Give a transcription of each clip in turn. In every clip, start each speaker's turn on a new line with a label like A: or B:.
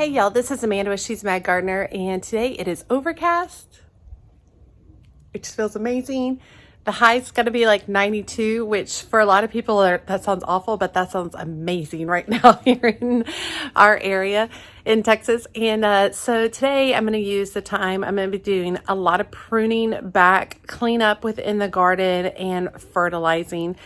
A: Hey y'all, this is Amanda with She's Mad Gardener, and today it is overcast. It just feels amazing. The high's going to be like 92, which for a lot of people that sounds awful, but that sounds amazing right now here in our area in Texas. And so today I'm going to use the time, I'm going to be doing a lot of pruning back, cleanup within the garden, and fertilizing.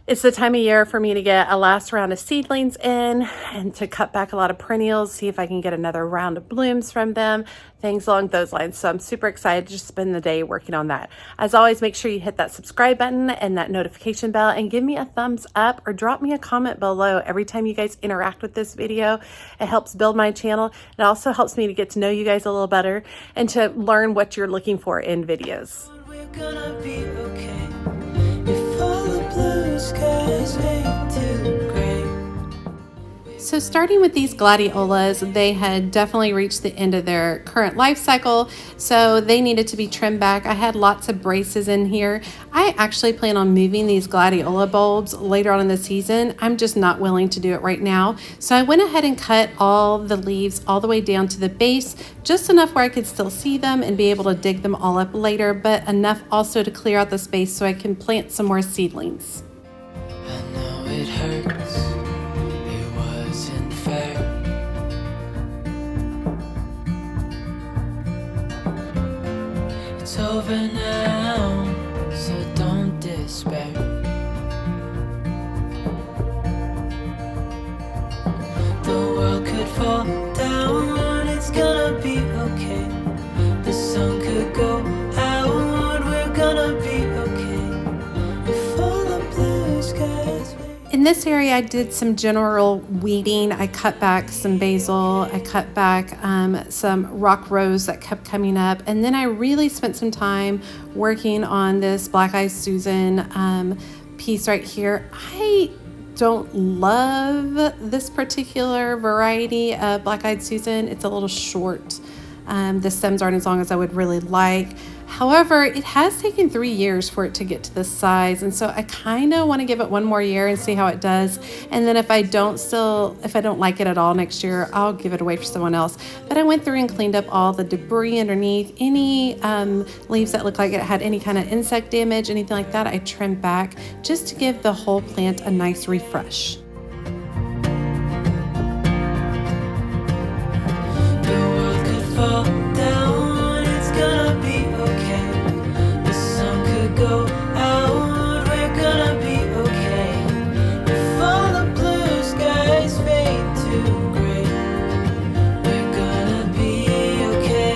A: It's the time of year for me to get a last round of seedlings in and to cut back a lot of perennials, see if I can get another round of blooms from them, things along those lines. So I'm super excited to just spend the day working on that. As always, make sure you hit that subscribe button and that notification bell and give me a thumbs up or drop me a comment below every time you guys interact with this video. It helps build my channel. It also helps me to get to know you guys a little better and to learn what you're looking for in videos.
B: We're gonna be okay. If all the blue skies fade to gray.
A: So starting with these Gladiolas, they had definitely reached the end of their current life cycle, so they needed to be trimmed back. I had lots of braces in here. I actually plan on moving these Gladiola bulbs later on in the season. I'm just not willing to do it right now. So I went ahead and cut all the leaves all the way down to the base, just enough where I could still see them and be able to dig them all up later, but enough also to clear out the space so I can plant some more seedlings.
B: I know it hurts. It wasn't fair. It's over now, so don't despair. The world could fall down, it's gonna be okay. The sun could go out, we're gonna be okay. If all the blue skies fade.
A: In this area, I did some general weeding. I cut back some basil. I cut back some rock rose that kept coming up. And then I really spent some time working on this Black Eyed Susan piece right here. I don't love this particular variety of Black Eyed Susan. It's a little short. The stems aren't as long as I would really like. However, it has taken 3 years for it to get to this size, and so I kind of want to give it one more year and see how it does. And then if I don't like it at all next year, I'll give it away for someone else. But I went through and cleaned up all the debris underneath. Any leaves that looked like it had any kind of insect damage, anything like that, I trimmed back just to give the whole plant a nice refresh.
B: The world could fall down, it's gonna be okay. The sun could go out, we're gonna be okay. If all the blue skies fade to gray, we're gonna be okay.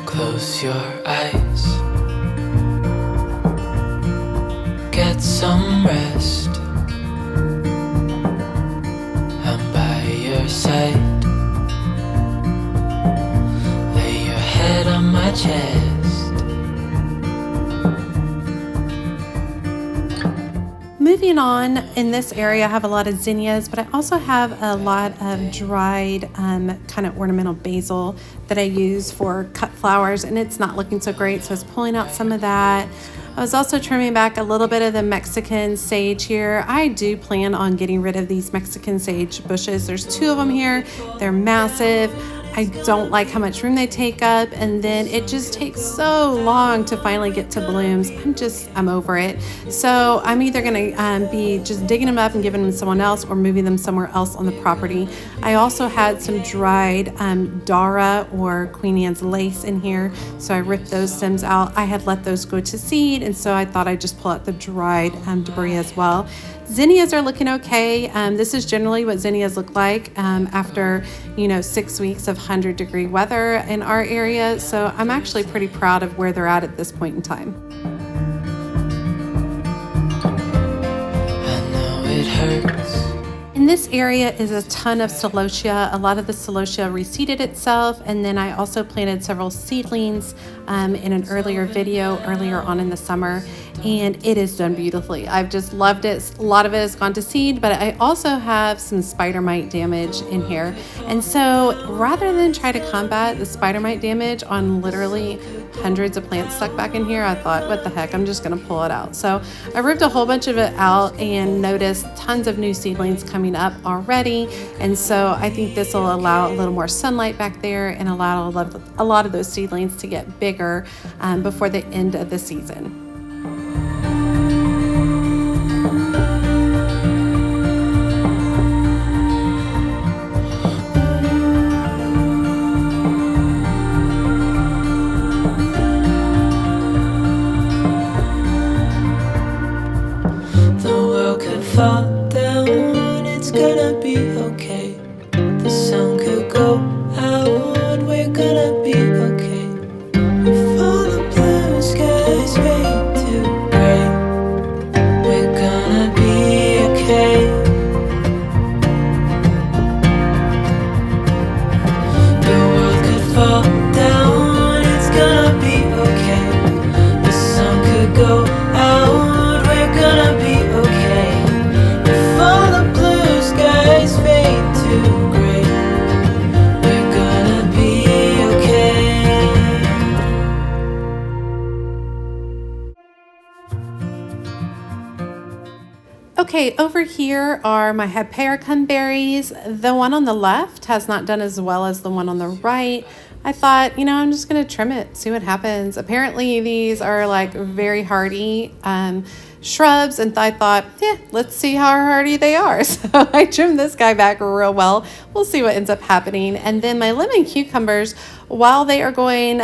B: Close your eyes, get some rest. I'm by your side. Lay your head on my chest.
A: Moving on, in this area, I have a lot of zinnias, but I also have a lot of dried kind of ornamental basil that I use for cut flowers, and it's not looking so great, so I was pulling out some of that. I was also trimming back a little bit of the Mexican sage here. I do plan on getting rid of these Mexican sage bushes. There's 2 of them here. They're massive. I don't like how much room they take up, and then it just takes so long to finally get to blooms. I'm over it. So I'm either gonna be just digging them up and giving them to someone else or moving them somewhere else on the property. I also had some dried Dara or Queen Anne's lace in here, so I ripped those stems out. I had let those go to seed, and so I thought I'd just pull out the dried debris as well. Zinnias are looking okay. This is generally what zinnias look like after 6 weeks of 100-degree weather in our area. So I'm actually pretty proud of where they're at this point in time.
B: I know it hurts.
A: In this area is a ton of Celosia. A lot of the Celosia reseeded itself, and then I also planted several seedlings in an earlier video earlier on in the summer. and it is done beautifully. I've just loved it. A lot of it has gone to seed, but I also have some spider mite damage in here. And so rather than try to combat the spider mite damage on literally hundreds of plants stuck back in here, I thought, what the heck, I'm just gonna pull it out. So I ripped a whole bunch of it out and noticed tons of new seedlings coming up already. And so I think this will allow a little more sunlight back there and allow a lot of those seedlings to get bigger before the end of the season.
B: Fall down, it's gonna be okay. The sun could go out, we're gonna be okay. If all the blue skies fade to gray, we're gonna be okay. The world could fall down, it's gonna be okay. The sun could go out, we're gonna be okay.
A: Okay, over here are my hypericum berries. The one on the left has not done as well as the one on the right. I thought, I'm just gonna trim it, see what happens. Apparently these are like very hardy shrubs, and I thought, let's see how hardy they are. So I trimmed this guy back real well. We'll see what ends up happening. And then my lemon cucumbers, while they are going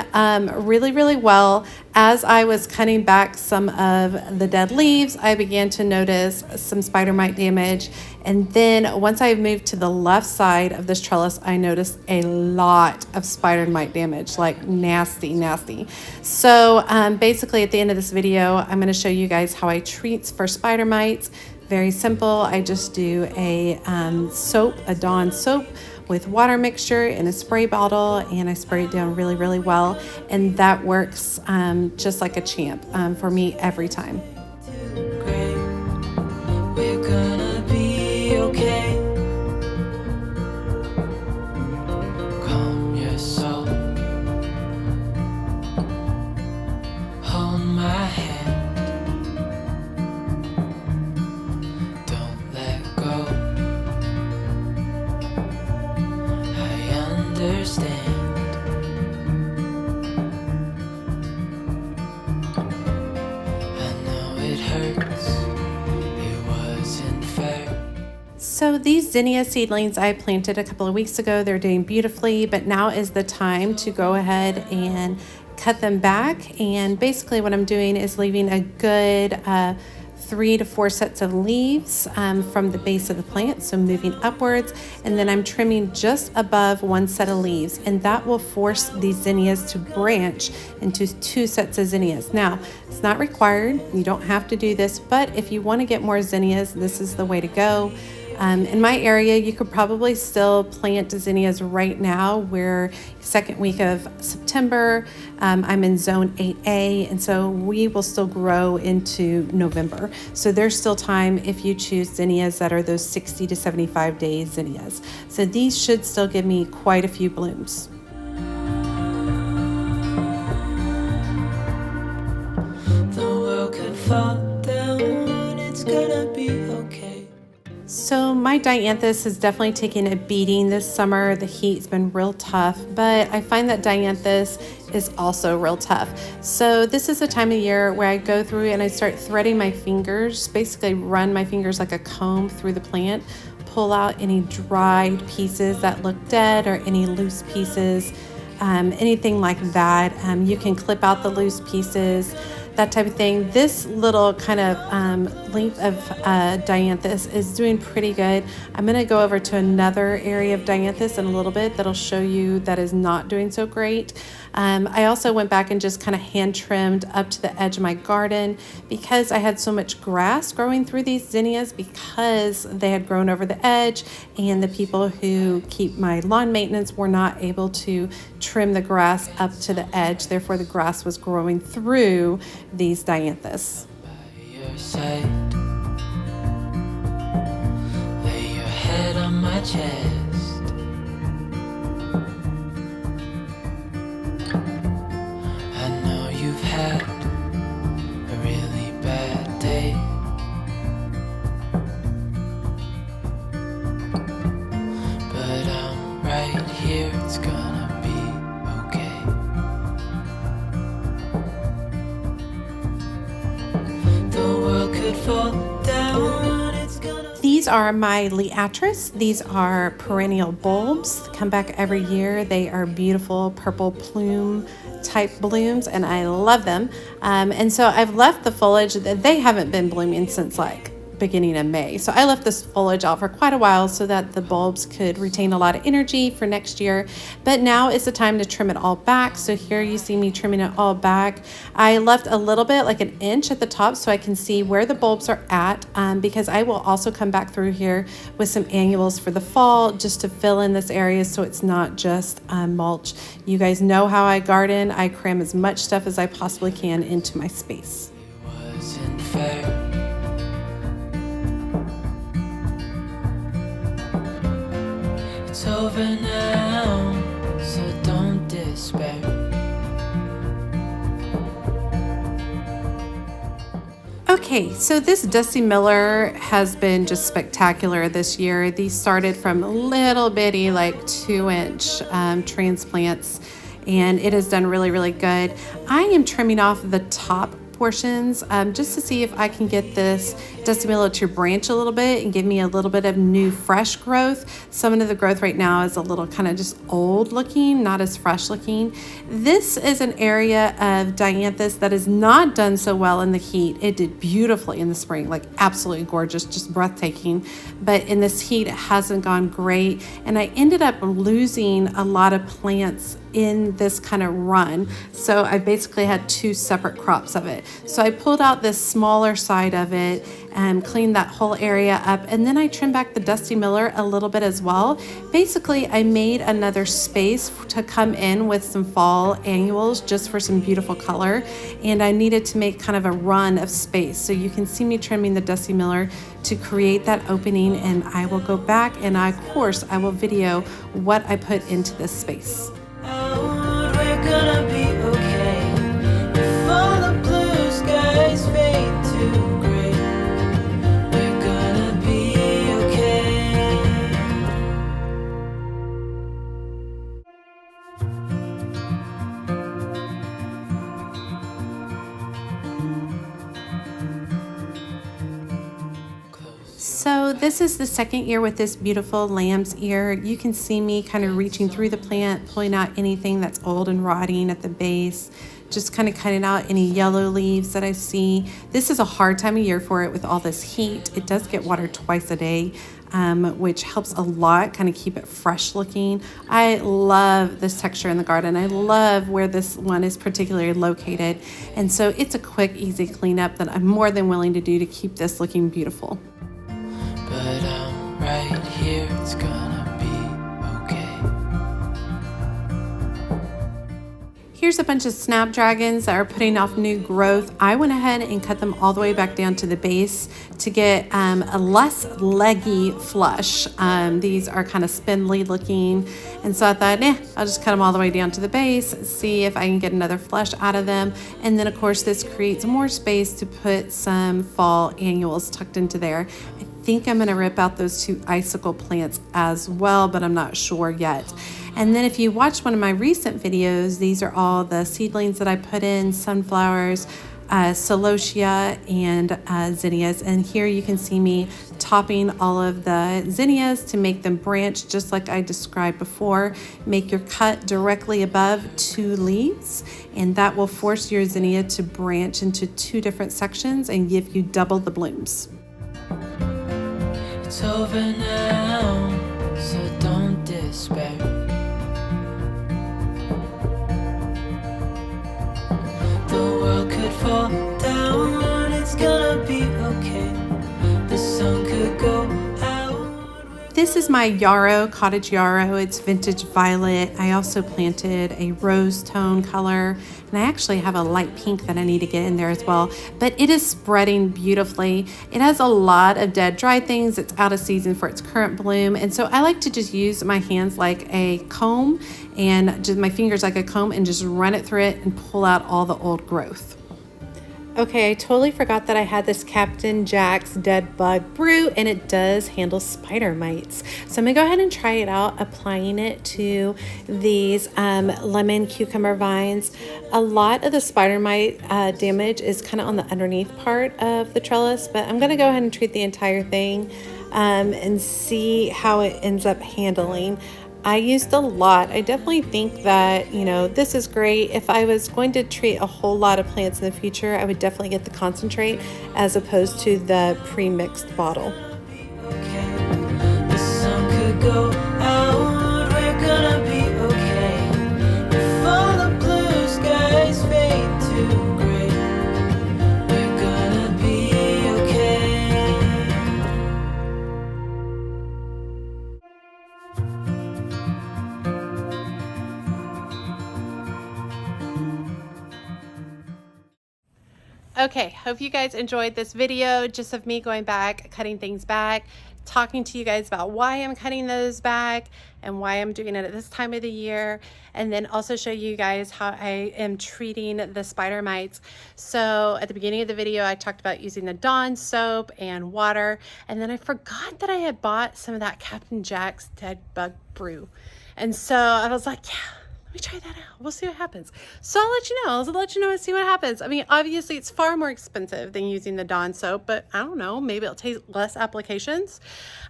A: really, really well, as I was cutting back some of the dead leaves, I began to notice some spider mite damage. And then once I moved to the left side of this trellis, I noticed a lot of spider mite damage, like nasty, nasty. So basically at the end of this video, I'm gonna show you guys how I treat for spider mites. Very simple. I just do a soap, a Dawn soap with water mixture in a spray bottle, and I spray it down really, really well. And that works just like a champ for me every time.
B: We're gonna be okay. Calm your soul. Hold my hand. Don't let go. I understand. I know it hurts. It wasn't fair.
A: So these zinnia seedlings I planted a couple of weeks ago, they're doing beautifully, but now is the time to go ahead and cut them back. And basically what I'm doing is leaving a good 3 to 4 sets of leaves from the base of the plant, so moving upwards, and then I'm trimming just above 1 set of leaves, and that will force these zinnias to branch into 2 sets of zinnias. Now, it's not required, you don't have to do this, but if you want to get more zinnias, this is the way to go. In my area, you could probably still plant zinnias right now. We're second week of September. I'm in zone 8A, and so we will still grow into November. So there's still time if you choose zinnias that are those 60 to 75 day zinnias. So these should still give me quite a few blooms.
B: The world could fall down, it's gonna be okay.
A: So my dianthus is definitely taking a beating this summer. The heat's been real tough, but I find that dianthus is also real tough. So this is the time of year where I go through and I start threading my fingers, basically run my fingers like a comb through the plant, pull out any dried pieces that look dead or any loose pieces, anything like that. You can clip out the loose pieces, that type of thing. This little kind of length of dianthus is doing pretty good. I'm going to go over to another area of dianthus in a little bit that'll show you that is not doing so great. I also went back and just kind of hand trimmed up to the edge of my garden because I had so much grass growing through these zinnias because they had grown over the edge, and the people who keep my lawn maintenance were not able to trim the grass up to the edge. Therefore, the grass was growing through these dianthus.
B: other side. Lay your head on my chest. I know you've had a really bad day, but I'm right here, it's gonna be okay. The world could fall down, it's gonna...
A: These are my liatris. These are perennial bulbs. Come back every year. They are beautiful purple plume type blooms, and I love them. And so I've left the foliage. They haven't been blooming since like beginning of May. So I left this foliage out for quite a while so that the bulbs could retain a lot of energy for next year. But now is the time to trim it all back. So here you see me trimming it all back. I left a little bit, like an inch at the top, so I can see where the bulbs are at, because I will also come back through here with some annuals for the fall just to fill in this area so it's not just mulch. You guys know how I garden. I cram as much stuff as I possibly can into my space.
B: It wasn't fair. It's over now, so don't despair.
A: Okay, so this Dusty Miller has been just spectacular this year. These started from little bitty, like 2-inch transplants, and it has done really, really good. I am trimming off the top portions just to see if I can get this Dusty Miller to branch a little bit and give me a little bit of new fresh growth. Some of the growth right now is a little kind of just old looking, not as fresh looking. This is an area of dianthus that has not done so well in the heat. It did beautifully in the spring, like absolutely gorgeous, just breathtaking. But in this heat, it hasn't gone great. And I ended up losing a lot of plants in this kind of run. So I basically had 2 separate crops of it. So I pulled out this smaller side of it and cleaned that whole area up. And then I trimmed back the Dusty Miller a little bit as well. Basically, I made another space to come in with some fall annuals just for some beautiful color. And I needed to make kind of a run of space. So you can see me trimming the Dusty Miller to create that opening. And I will go back and of course, I will video what I put into this space.
B: We're gonna be okay. If all the blue skies fade to gray, we're gonna be okay.
A: So this is the second year with this beautiful lamb's ear. You can see me kind of reaching through the plant, pulling out anything that's old and rotting at the base, just kind of cutting out any yellow leaves that I see. This is a hard time of year for it with all this heat. It does get watered twice a day, which helps a lot, kind of keep it fresh looking. I love this texture in the garden. I love where this one is particularly located. And so it's a quick, easy cleanup that I'm more than willing to do to keep this looking beautiful.
B: But I'm right here, it's gonna be okay.
A: Here's a bunch of snapdragons that are putting off new growth. I went ahead and cut them all the way back down to the base to get a less leggy flush. These are kind of spindly looking. And so I thought, I'll just cut them all the way down to the base, see if I can get another flush out of them. And then of course this creates more space to put some fall annuals tucked into there. I think I'm gonna rip out those 2 icicle plants as well, but I'm not sure yet. And then if you watch one of my recent videos, these are all the seedlings that I put in, sunflowers, Celosia, and zinnias. And here you can see me topping all of the zinnias to make them branch just like I described before. Make your cut directly above 2 leaves, and that will force your zinnia to branch into 2 different sections and give you double the blooms.
B: It's over now, so don't despair. The world could fall down, it's gonna be okay. The sun could go out.
A: This is my yarrow, cottage yarrow. It's vintage violet. I also planted a rose tone color, and I actually have a light pink that I need to get in there as well. But it is spreading beautifully. It has a lot of dead, dry things. It's out of season for its current bloom. And so I like to just use my hands like a comb and just my fingers like a comb and just run it through it and pull out all the old growth. Okay, I totally forgot that I had this Captain Jack's Dead Bug Brew, and it does handle spider mites. So I'm gonna go ahead and try it out, applying it to these lemon cucumber vines. A lot of the spider mite damage is kind of on the underneath part of the trellis, but I'm gonna go ahead and treat the entire thing and see how it ends up handling. I used a lot. I definitely think that, you know, this is great. If I was going to treat a whole lot of plants in the future, I would definitely get the concentrate as opposed to the pre-mixed bottle.
B: The sun could go out, we're gonna be okay. If all the blue skies fade to gray, we're gonna be okay.
A: Okay, hope you guys enjoyed this video just of me going back, cutting things back, talking to you guys about why I'm cutting those back and why I'm doing it at this time of the year, and then also show you guys how I am treating the spider mites. So at the beginning of the video, I talked about using the Dawn soap and water, and then I forgot that I had bought some of that Captain Jack's Dead Bug Brew. And so I was like, yeah, let me try that out. We'll see what happens. So I'll let you know. I'll let you know and see what happens. I mean, obviously it's far more expensive than using the Dawn soap, but I don't know, maybe it'll take less applications.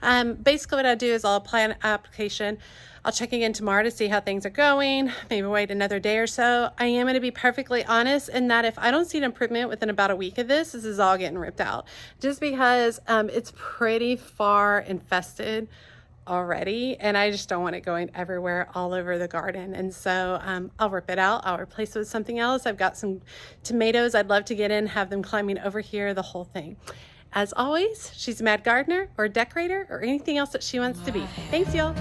A: Basically what I do is I'll apply an application. I'll check again tomorrow to see how things are going, maybe wait another day or so. I am going to be perfectly honest in that if I don't see an improvement within about a week of this is all getting ripped out, just because it's pretty far infested already, and I just don't want it going everywhere all over the garden. And so I'll rip it out. I'll replace it with something else. I've got some tomatoes I'd love to get in, have them climbing over here, the whole thing. As always, she's a mad gardener or decorator or anything else that she wants to be. Thanks, y'all.